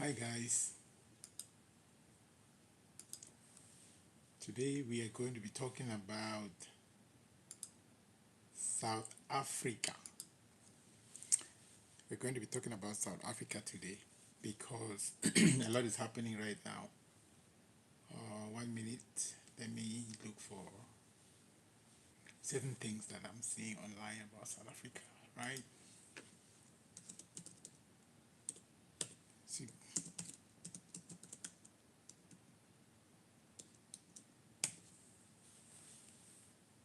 Hi guys, today we are going to be talking about South Africa. We're going to be talking about South Africa today because a lot is happening right now. 1 minute, let me look for certain things that I'm seeing online about South Africa, right? See,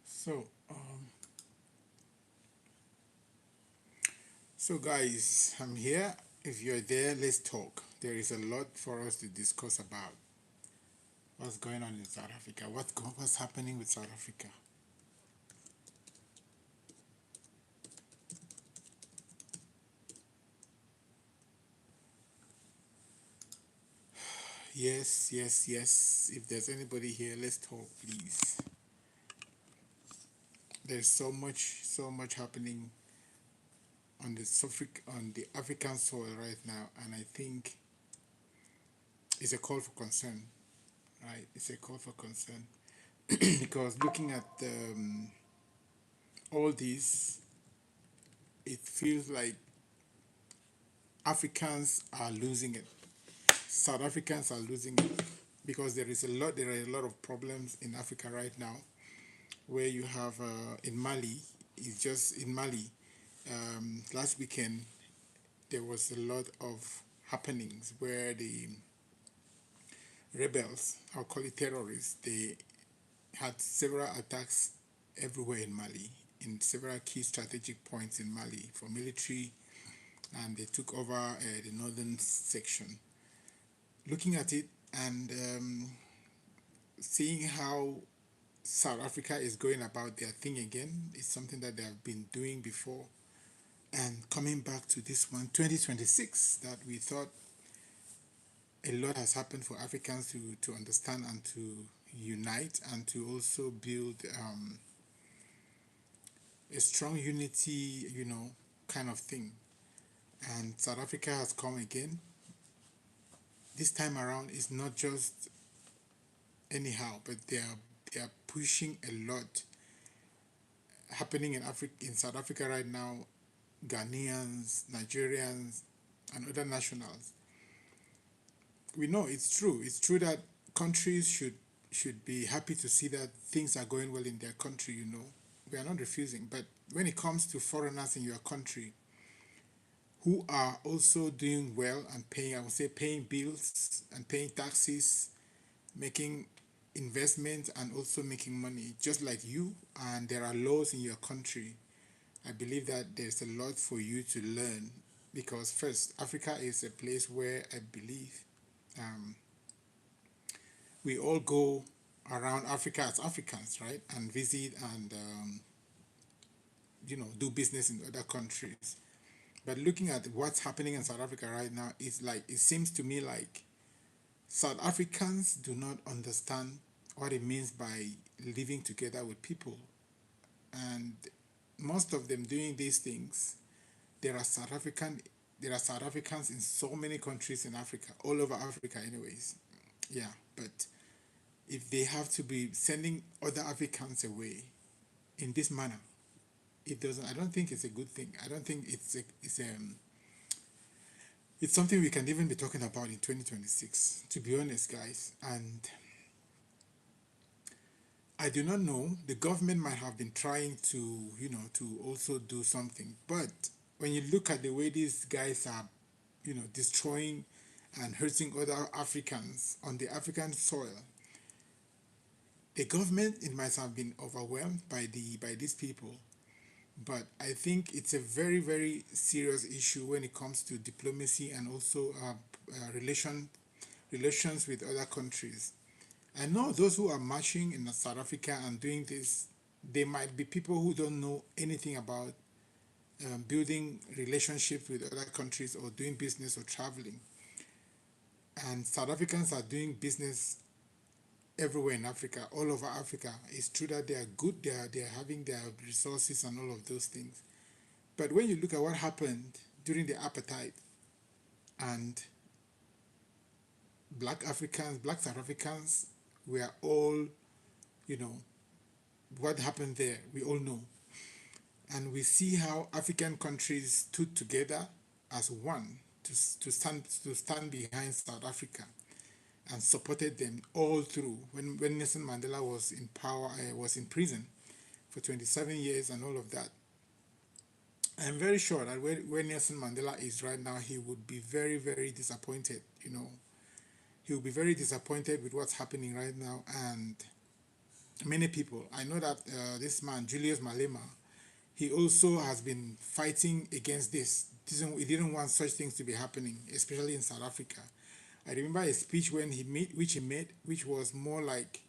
so, um, so guys, I'm here. If you're there, let's talk. There is a lot for us to discuss about what's going on in South Africa, what's happening with South Africa. Yes, yes, yes. If there's anybody here, let's talk, please. There's so much happening on the African soil right now, and I think it's a call for concern, right? It's a call for concern because looking at all this, it feels like Africans are losing it. South Africans are losing it because there are a lot of problems in Africa right now where you have in Mali, it's just in Mali. Last weekend, there was a lot of happenings where the rebels, I'll call it terrorists, they had several attacks everywhere in Mali, in several key strategic points in Mali for military, and they took over the northern section. Looking at it and seeing how South Africa is going about their thing again is something that they have been doing before. And coming back to this one, 2026, that we thought a lot has happened for Africans to understand and to unite and to also build a strong unity, kind of thing. And South Africa has come again. This time around, it's not just anyhow, but they are pushing a lot happening in South Africa right now. Ghanaians, Nigerians, and other nationals. We know it's true. It's true that countries should be happy to see that things are going well in their country. We are not refusing. But when it comes to foreigners in your country who are also doing well and paying, I would say, paying bills and paying taxes, making investments, and also making money, just like you, and there are laws in your country, I believe that there's a lot for you to learn because first, Africa is a place where I believe we all go around Africa as Africans, right, and visit and do business in other countries. But looking at what's happening in South Africa right now, it seems to me like South Africans do not understand what it means by living together with people, and most of them doing these things. There are South African, there are South Africans in so many countries in Africa, all over Africa, anyways. Yeah, but if they have to be sending other Africans away in this manner, it doesn't. I don't think it's a good thing. I don't think it's something we can even be talking about in 2026. To be honest, guys, and I do not know. The government might have been trying to also do something, but when you look at the way these guys are, destroying and hurting other Africans on the African soil, the government it might have been overwhelmed by these people, but I think it's a very very serious issue when it comes to diplomacy and also relations with other countries. I know those who are marching in South Africa and doing this, they might be people who don't know anything about building relationships with other countries or doing business or traveling. And South Africans are doing business everywhere in Africa, all over Africa. It's true that they are good, they are having their resources and all of those things. But when you look at what happened during the apartheid and Black South Africans, we are all, you know, what happened there, we all know. And we see how African countries stood together as one to stand behind South Africa and supported them all through when Nelson Mandela was in power, was in prison for 27 years and all of that. I'm very sure that where Nelson Mandela is right now, he would be very, very disappointed. He will be very disappointed with what's happening right now. And many people, I know that this man, Julius Malema, he also has been fighting against this. He didn't want such things to be happening, especially in South Africa. I remember a speech which he made, which was more like,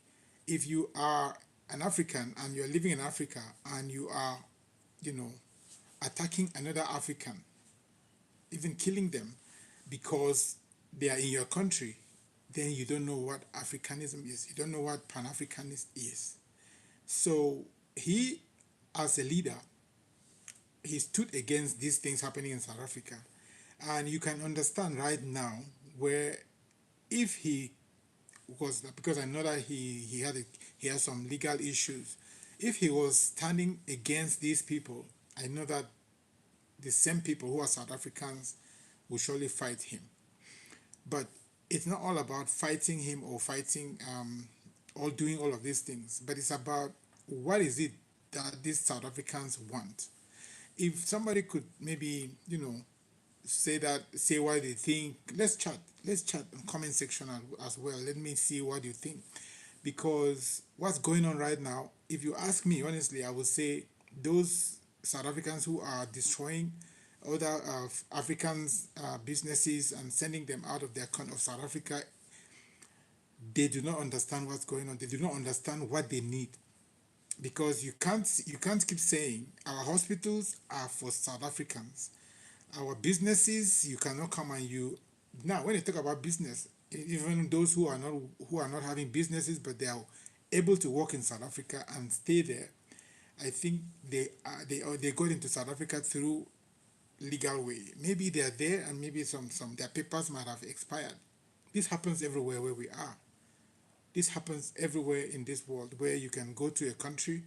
if you are an African and you're living in Africa and you are, you know, attacking another African, even killing them because they are in your country, then you don't know what Africanism is. You don't know what Pan-Africanism is. So he, as a leader, he stood against these things happening in South Africa. And you can understand right now where if he was, because I know that he has some legal issues. If he was standing against these people, I know that the same people who are South Africans will surely fight him. But it's not all about fighting him or fighting or doing all of these things, but it's about what is it that these South Africans want. If somebody could maybe, say what they think, let's chat in comment section as well. Let me see what you think, because what's going on right now, if you ask me honestly, I would say those South Africans who are destroying other Africans businesses and sending them out of of South Africa, they do not understand what's going on. They do not understand what they need, because you can't keep saying our hospitals are for South Africans, our businesses, you cannot come and you. Now when you talk about business, even those who are not having businesses but they are able to work in South Africa and stay there, I think they got into South Africa through legal way. Maybe they are there and maybe some their papers might have expired. This happens everywhere where we are. This happens everywhere in this world, where you can go to a country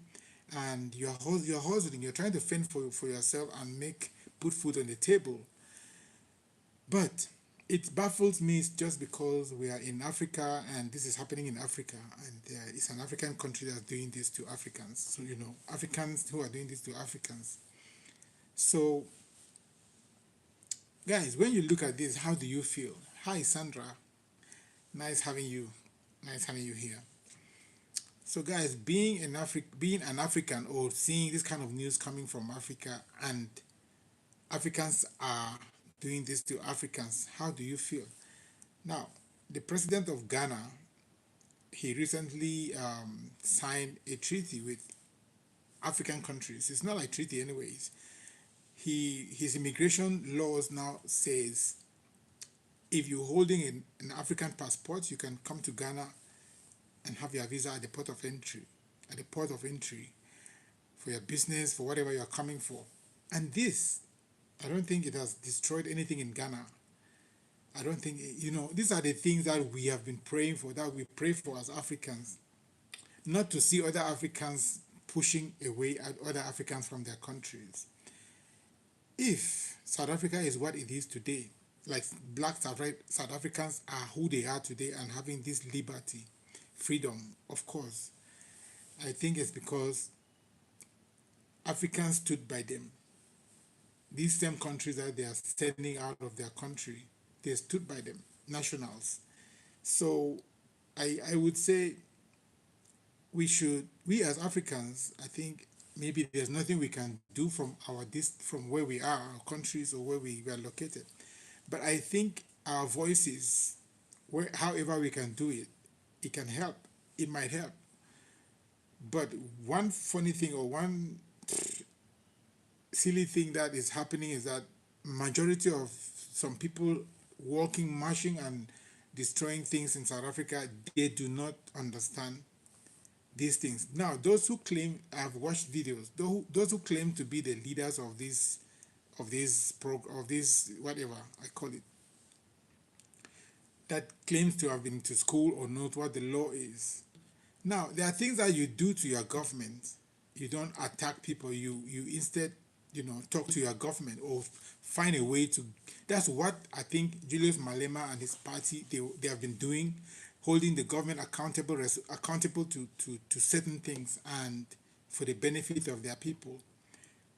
and you're hustling, you're trying to fend for yourself and put food on the table. But it baffles me just because we are in Africa and this is happening in Africa, and it's an African country that's doing this to Africans. So, Africans who are doing this to Africans. So, guys, when you look at this, how do you feel? Hi, Sandra. Nice having you. Nice having you here. So, guys, being an African or seeing this kind of news coming from Africa and Africans are doing this to Africans, how do you feel? Now, the president of Ghana, he recently signed a treaty with African countries. It's not like treaty anyways. His immigration laws now says if you're holding an African passport, you can come to Ghana and have your visa at the port of entry, for your business, for whatever you're coming for. And this, I don't think it has destroyed anything in Ghana. I don't think, these are the things that we have been praying for, that we pray for as Africans, not to see other Africans pushing away other Africans from their countries. If South Africa is what it is today, like black South Africans are who they are today and having this liberty, freedom, of course, I think it's because Africans stood by them. These same countries that they are sending out of their country, they stood by them, nationals. So I would say we as Africans, I think maybe there's nothing we can do from where we are, our countries or where we are located. But I think our voices, however we can do it, it can help. It might help. But one funny thing or one silly thing that is happening is that majority of some people walking, marching, and destroying things in South Africa, they do not understand these things. Now, those who claim, I've watched videos, those who claim to be the leaders of this whatever I call it, that claims to have been to school or knows what the law is. Now, there are things that you do to your government. You don't attack people. You instead, talk to your government or find a way to. That's what I think Julius Malema and his party they have been doing, holding the government accountable to certain things and for the benefit of their people.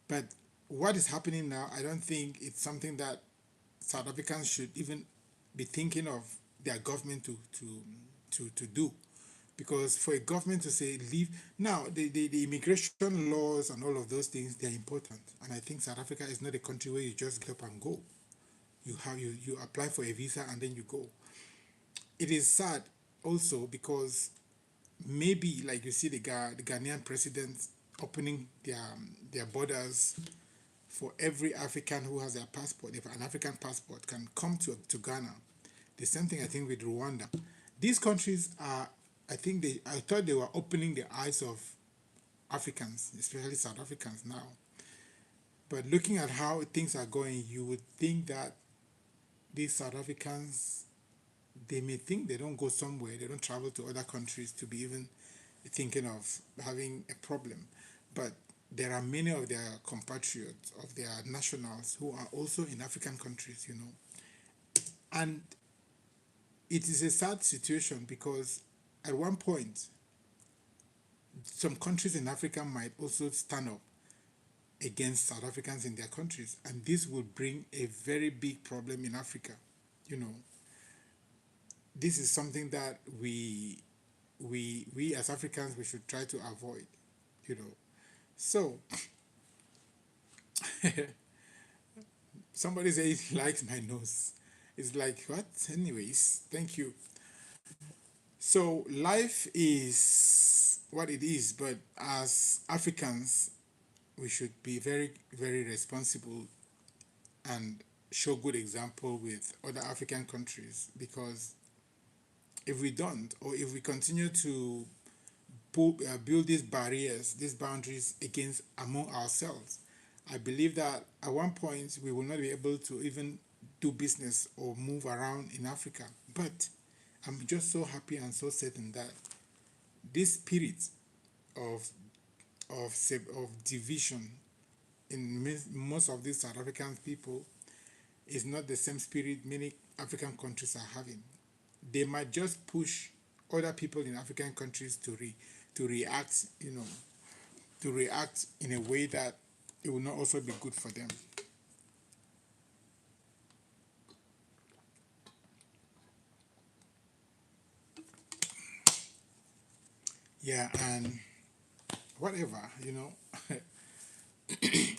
But what is happening now, I don't think it's something that South Africans should even be thinking of their government to do. Because for a government to say leave now, the immigration laws and all of those things, they're important. And I think South Africa is not a country where you just get up and go. You apply for a visa and then you go. It is sad also because maybe like you see the Ghanaian president opening their borders for every African who has a passport, if an African passport can come to Ghana. The same thing I think with Rwanda. These countries are, I thought they were opening the eyes of Africans, especially South Africans now. But looking at how things are going, you would think that these South Africans, they may think they don't go somewhere, they don't travel to other countries to be even thinking of having a problem. But there are many of their compatriots, of their nationals, who are also in African countries. And it is a sad situation because at one point, some countries in Africa might also stand up against South Africans in their countries, and this will bring a very big problem in Africa. You know, this is something that we as Africans we should try to avoid. You know, so somebody says he likes my nose. It's like what? Anyways, thank you. So life is what it is, but as Africans, we should be very, very responsible and show good example with other African countries because if we don't, or if we continue to build these barriers, these boundaries against among ourselves, I believe that at one point we will not be able to even do business or move around in Africa. But I'm just so happy and so certain that this spirit of of division in most of these South African people is not the same spirit many African countries are having. They might just push other people in African countries to react, to react in a way that it will not also be good for them. Yeah, and whatever.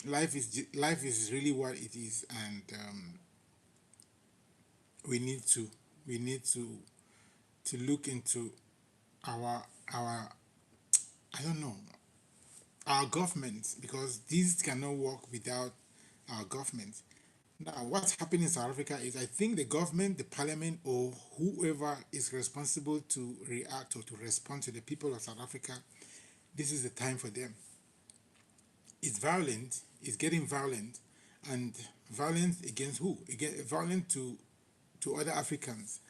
Life is really what it is, and we need to we need to look into our I don't know, our government, because these cannot work without our government. Now, what's happening in South Africa is I think the government, the parliament, or whoever is responsible to react or to respond to the people of South Africa, this is the time for them. It's violent, it's getting violent, and violent against who? Again, violent to other Africans.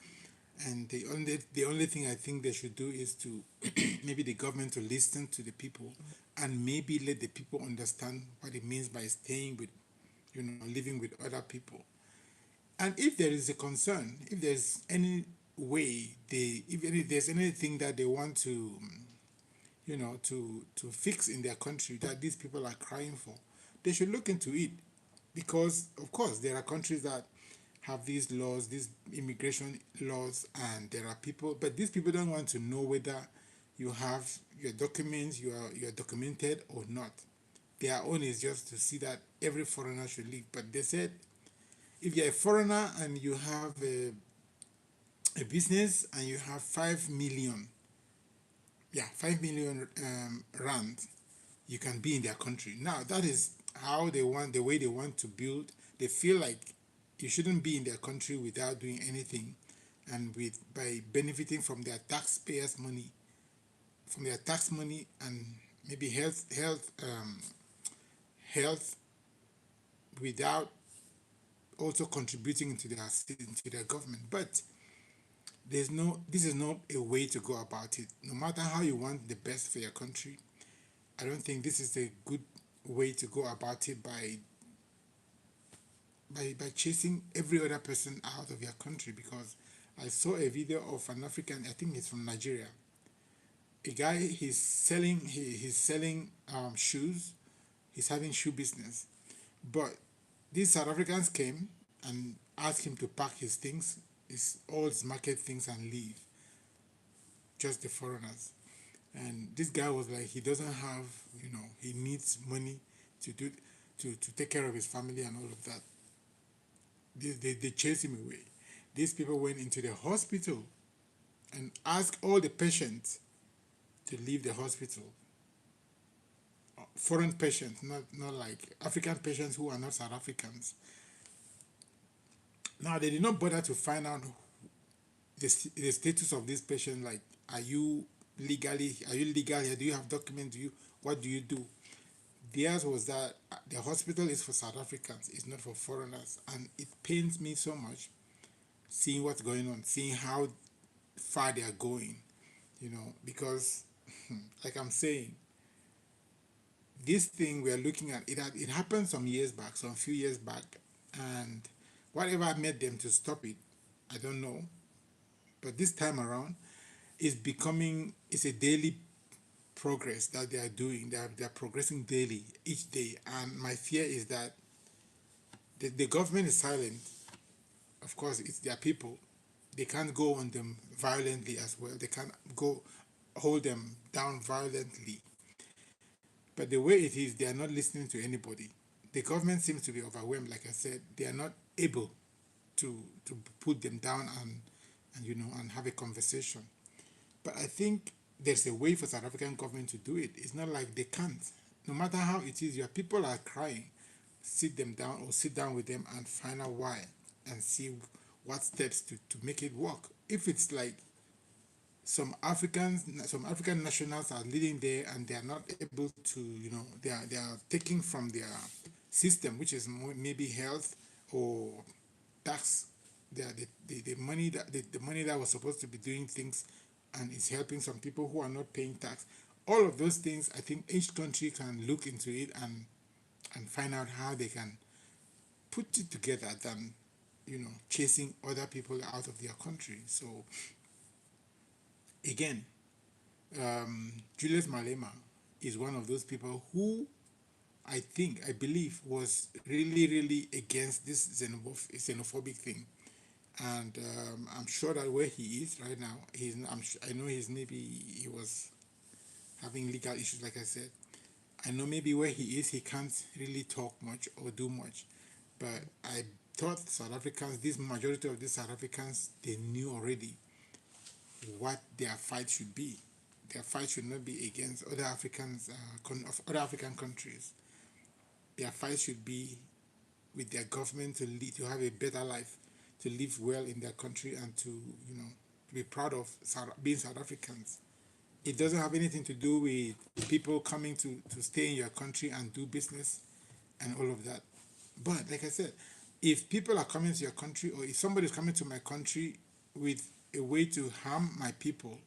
And the only thing I think they should do is to maybe the government to listen to the people and maybe let the people understand what it means by staying with, living with other people. And if there is a concern, if there's any way if there's anything that they want to, to fix in their country that these people are crying for, they should look into it. Because of course there are countries that have these laws, these immigration laws, and there are people, but these people don't want to know whether you have your documents, you're documented or not. Their own is just to see that every foreigner should leave. But they said if you're a foreigner and you have a business and you have 5 million, yeah, 5 million rand, you can be in their country. Now that is how they want, the way they want to build. They feel like you shouldn't be in their country without doing anything, and with by benefiting from their taxpayers' money, and maybe health without also contributing into their government. But this is not a way to go about it. No matter how you want the best for your country, I don't think this is a good way to go about it by chasing every other person out of your country. Because I saw a video of an African, I think he's from Nigeria, a guy, he's selling shoes, he's having shoe business, but these South Africans came and asked him to pack his things, all his market things, and leave. Just the foreigners. And this guy was like, he doesn't have, he needs money to do to take care of his family and all of that. They chased him away. These people went into the hospital and asked all the patients to leave the hospital. Foreign patients, not like African patients who are not South Africans. Now they did not bother to find out the status of this patient. Like, are you legal here? Do you have documents? What do you do? Theirs was that the hospital is for South Africans, it's not for foreigners. And it pains me so much seeing what's going on, seeing how far they are going, because like I'm saying, this thing we are looking at, it happened some few years back, and whatever made them to stop it, I don't know. But this time around, it's a daily progress that they are doing. They are progressing daily, each day. And my fear is that the government is silent. Of course, it's their people. They can't go on them violently as well. They can't go hold them down violently. But the way it is, they are not listening to anybody. The government seems to be overwhelmed. Like I said, they are not able to put them down and have a conversation. But I think there's a way for South African government to do it. It's not like they can't. No matter how it is, your people are crying. Sit them down or sit down with them and find out why and see what steps to make it work. If it's like some African nationals are living there and they are not able to, they are taking from their system, which is maybe health or tax. The money that was supposed to be doing things and is helping some people who are not paying tax. All of those things, I think each country can look into it and find out how they can put it together than chasing other people out of their country. So again, Julius Malema is one of those people who I believe was really, really against this xenophobic thing. And I'm sure that where he is right now, I know he was having legal issues, like I said. I know maybe where he is, he can't really talk much or do much. But I thought this majority of these South Africans, they knew already what their fight should be. Their fight should not be against other other African countries. Their fight should be with their government to have a better life, to live well in their country, and to be proud of being South Africans. It doesn't have anything to do with people coming to stay in your country and do business and all of that. But like I said, if people are coming to your country, or if somebody is coming to my country with a way to harm my people,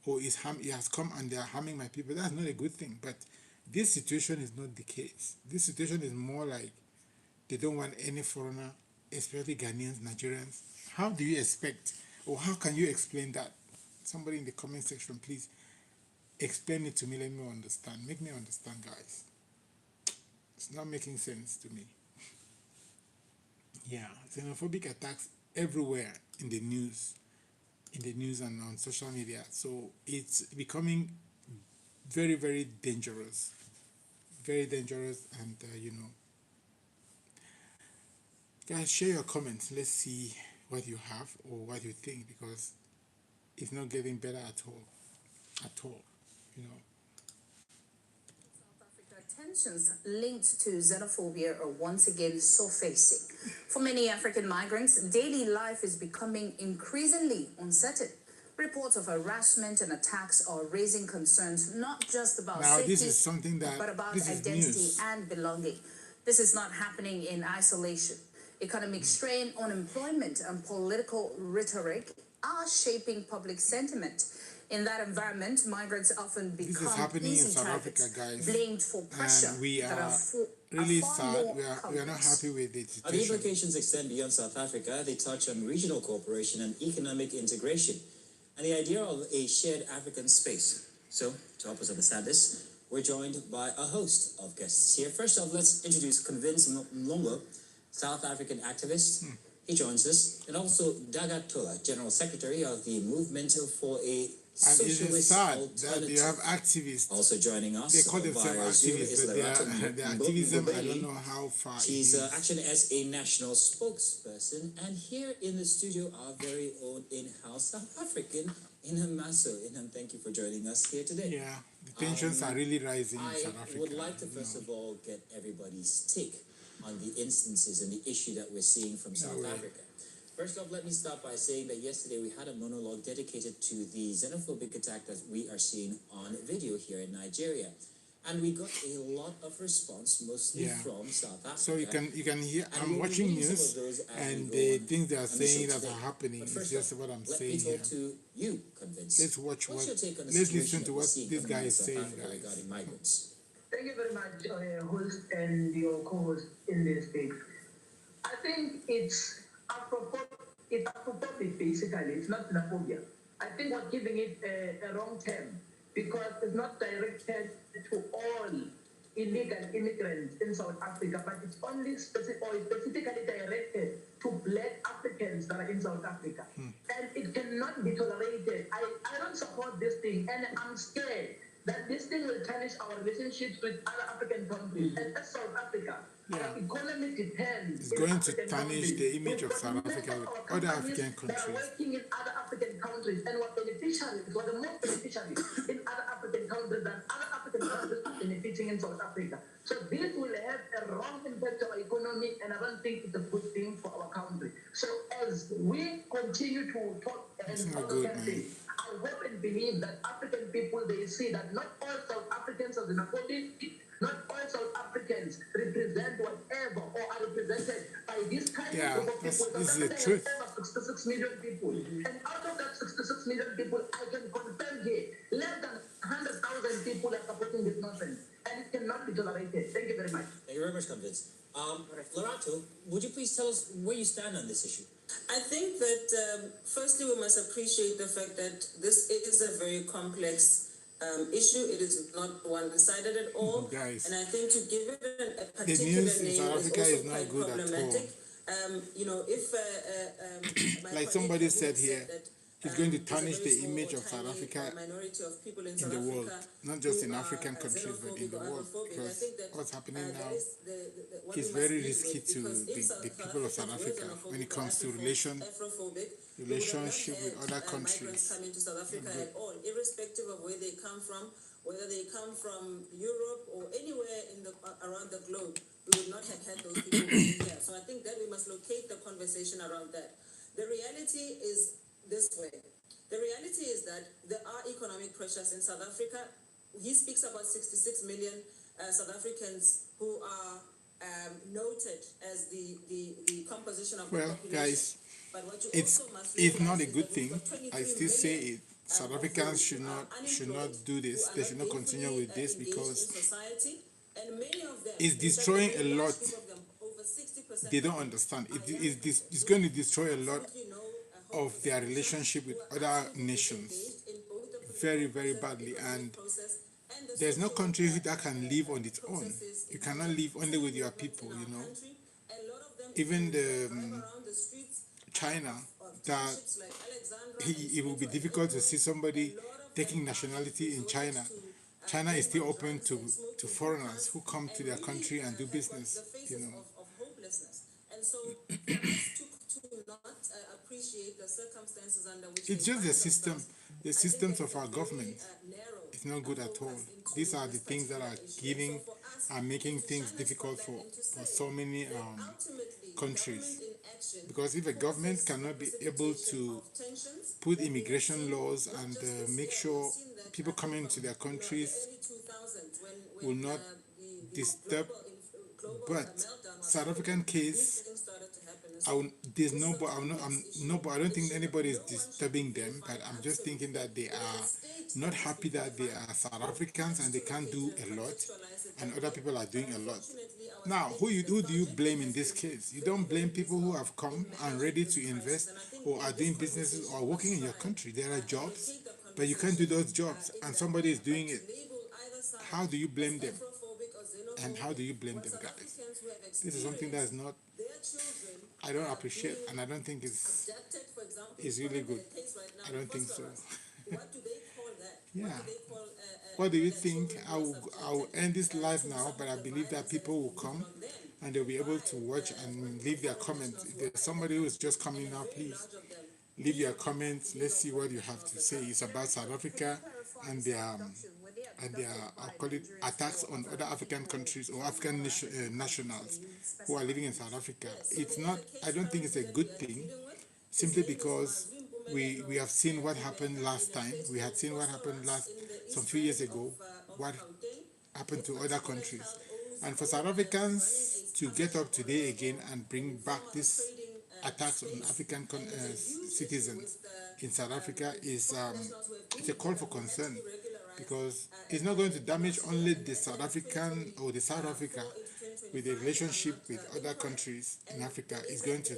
or he has come and they are harming my people, that's not a good thing. But this situation is not the case. This situation is more like they don't want any foreigner, especially Ghanaians, Nigerians. How do you expect, or how can you explain that? Somebody in the comment section, please explain it to me. Let me understand. Make me understand, guys. It's not making sense to me. Yeah, xenophobic attacks everywhere in the news and on social media. So it's becoming very, very dangerous. Very dangerous, and guys, share your comments. Let's see what you have or what you think, because it's not getting better at all. South Africa, tensions linked to xenophobia are once again surfacing. For many African migrants, daily life is becoming increasingly uncertain. Reports of harassment and attacks are raising concerns not just about safety, but about identity and belonging. This is not happening in isolation. Economic strain, unemployment, and political rhetoric are shaping public sentiment. In that environment, migrants often This is become happening in easy South Africa, targets, guys, blamed for pressure and we that are really sad. We are not happy with the The situation. implications extend beyond South Africa. They touch on regional cooperation and economic integration, and the idea of a shared African space. So, to help us understand this, we're joined by a host of guests here. First off, let's introduce Convince Mlongo, South African activist. He joins us, and also Daga Tola, General Secretary of the Movement for a And it is Socialist sad Alternative. that you have activists. Also joining us They call themselves via Zoom activists, is but Lerato their activism, I Mbobeli. don't know how far She's it is. acting as a national spokesperson, and here in the studio, our very own in-house South African, Inham Maso. Inham, thank you for joining us here today. Yeah, the tensions are really rising in I South Africa. would like to first of all get everybody's take on the instances and the issue that we're seeing from South Africa. First off, let me start by saying that yesterday we had a monologue dedicated to the xenophobic attack that we are seeing on video here in Nigeria. And we got a lot of response, mostly from South Africa. So you can hear, And I'm we'll watching read some of news, those as and we go the on things they are the show saying that today. are happening But is first just off, what I'm let saying me here. talk to you, Convince. Let's watch What's your take on the let's situation listen to that we're what seeing this coming guy out of is South saying, Africa guys. regarding migrants? Thank you very much, host and your co-host in this space. I think it's apropos basically. It's not xenophobia. I think we're giving it a wrong term because it's not directed to all illegal immigrants in South Africa, but it's only specifically directed to Black Africans that are in South Africa. And it cannot be tolerated. I don't support this thing, and I'm scared that this thing will tarnish our relationships with other African countries. And as South Africa, our economy depends. It's going to tarnish the image of South Africa with other African that are countries. working in other African countries and were beneficiaries, were the most beneficiaries in other African countries than other African countries are benefiting in South Africa. So this will have a wrong impact on our economy, and I don't think it's a good thing for our country. So as we continue to talk and advocate, I hope and believe that African people, they see that not all South Africans are xenophobic, not all South Africans represent whatever or are represented by this tiny group of people. This is the South truth. Africa has over 66 million people. And out of that 66 million people, I can confirm here, less than 100,000 people are supporting this nonsense. And it cannot be tolerated. Thank you very much. Thank you very much, Convince. Lerato, would you please tell us where you stand on this issue? I think that firstly we must appreciate the fact that this is a very complex issue. It is not one-sided at all. Guys, and I think to give it a the particular news in name South is Africa also is not quite good at all. problematic. You know, if my Like colleague somebody who said here, that, he's going to there's a tarnish very the small image or of South tiny, Africa minority of people in in the world, Africa not just who in are, African countries, but in the xenophobic or world. homophobic. I Because think that, what's happening that now is what is we very must risky lead to with, because if the people of South Africa when it comes to relationship with other countries. migrants come into South Africa at all, irrespective of where they come from, whether they come from Europe or anywhere in the around the globe, we would not have had those people being here. So I think that we must locate the conversation around that. The reality is this way. The reality is that there are economic pressures in South Africa. He speaks about 66 million South Africans who are noted as the composition of the population. Guys, But what you it's also must not a realize good is that thing. we've got 23 I still say million, it. South Africans should not do this. They should not continue with this because it's destroying a lot. They don't understand. It's going to destroy a lot of their relationship with other nations very, very badly. And there's no country that can live on its own. You cannot live only with your people, you know. Even the China, that it will be difficult to see somebody taking nationality in China. China is still open to foreigners who come to their country and do business, you know. And so for us to not appreciate the circumstances under which it's just the systems of our government. It's not good at all. These are the things that are making things difficult for so many countries. Because if a government cannot be able to put immigration laws and make sure people coming into their countries will not disturb, but South African case there's no, but I'm no, but I don't think anybody is disturbing them. But I'm just thinking that they are not happy that they are South Africans and they can't do a lot, and other people are doing a lot. Now, who do you blame in this case? You don't blame people who have come and ready to invest or are doing businesses or working in your country. There are jobs, but you can't do those jobs, and somebody is doing it. How do you blame them? And how do you blame them, guys? This is something that is not, I don't appreciate, and I don't think it's really good. I don't think so. What do they call that? Yeah. What do they call What do you think? I will end this live now, but I believe that people will come and they'll be able to watch and leave their comments. If there's somebody who is just coming now, please leave your comments. Let's see what you have to say. It's about South Africa and their I'll call it attacks on other African countries or African nationals who are living in South Africa. It's not. I don't think it's a good thing, simply because we have seen what happened last time. We had seen what happened some few years ago. What happened to other countries, and for South Africans to get up today again and bring back this attacks on African citizens in South Africa is it's a call for concern, because it's not going to damage only the South African or the South Africa with the relationship with other countries in Africa. It's going to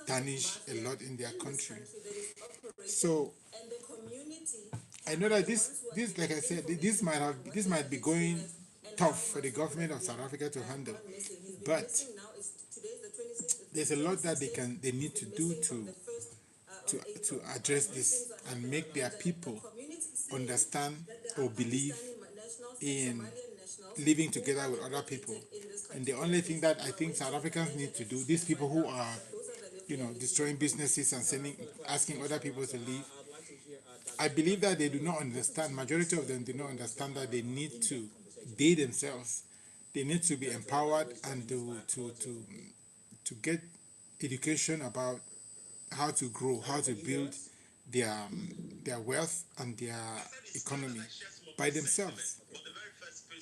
tarnish a lot in their country. So I know that this like I said, this might be going tough for the government of South Africa to handle, but there's a lot that they need to do to address this and make their people understand or believe in living together with other people. And the only thing that I think South Africans need to do, these people who are, destroying businesses and asking other people to leave, I believe that they do not understand, majority of them do not understand that they need to, they themselves, they need to be empowered and to get education about how to grow, how to build their wealth and their economy by themselves.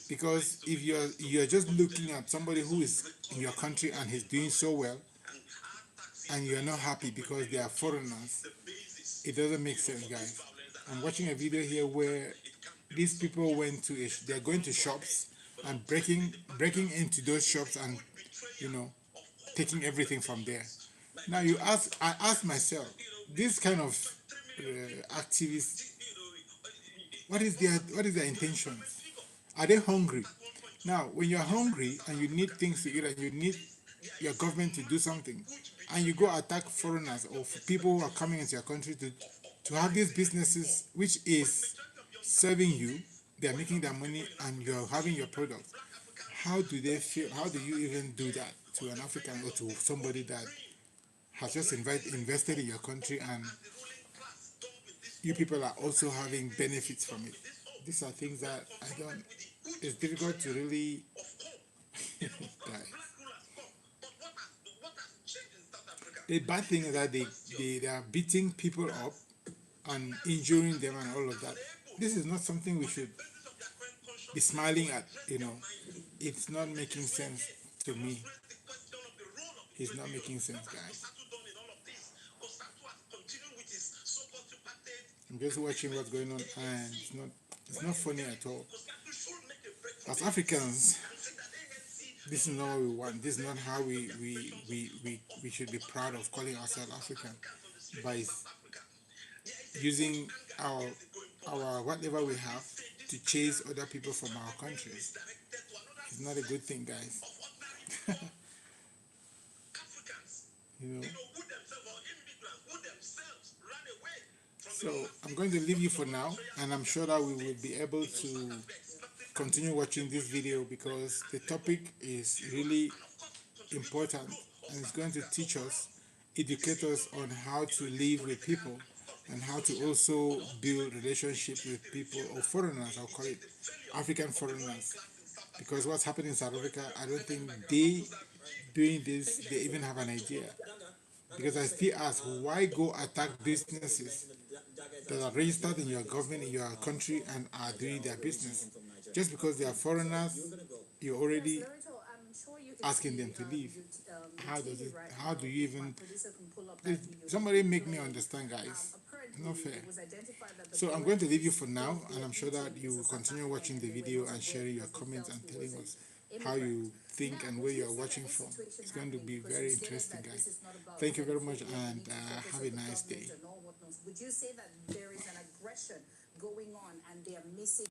Because if you're just looking at somebody who is in your country and he's doing so well, and you're not happy because they are foreigners, it doesn't make sense, guys. I'm watching a video here where these people they're going to shops and breaking into those shops and taking everything from there. Now I ask myself, this kind of activists, what is their intention? Are they hungry? Now, when you're hungry and you need things to eat and you need your government to do something, and you go attack foreigners or people who are coming into your country to have these businesses which is serving you, they're making their money and you're having your product. How do they feel? How do you even do that to an African or to somebody that has just invested in your country and you people are also having benefits from it? These are things that it's difficult to really guys. The bad thing is that they are beating people up and injuring them and all of that. This is not something we should be smiling at, It's not making sense to me. It's not making sense, guys. I'm just watching what's going on and it's not funny at all. As Africans, this is not what we want. This is not how we should be proud of calling ourselves African, by using our whatever we have to chase other people from our countries. It's not a good thing, guys. So I'm going to leave you for now, and I'm sure that we will be able to continue watching this video because the topic is really important and it's going to teach us, educate us on how to live with people and how to also build relationships with people or foreigners, I'll call it African foreigners. Because what's happening in South Africa, I don't think they doing this, they even have an idea. Because I still ask, why go attack businesses that are registered in your government, in your country, and are doing their business? Just because they are foreigners, you already asking them to leave. How does it? How do you even? If Somebody make me understand, guys. It's not fair. So I'm going to leave you for now, and I'm sure that you will continue watching the video and sharing your comments and telling us how you think and where you are watching from. It's going to be very interesting, guys. Thank you very much, and have a nice day. Would you say that there is an aggression going on and they are missing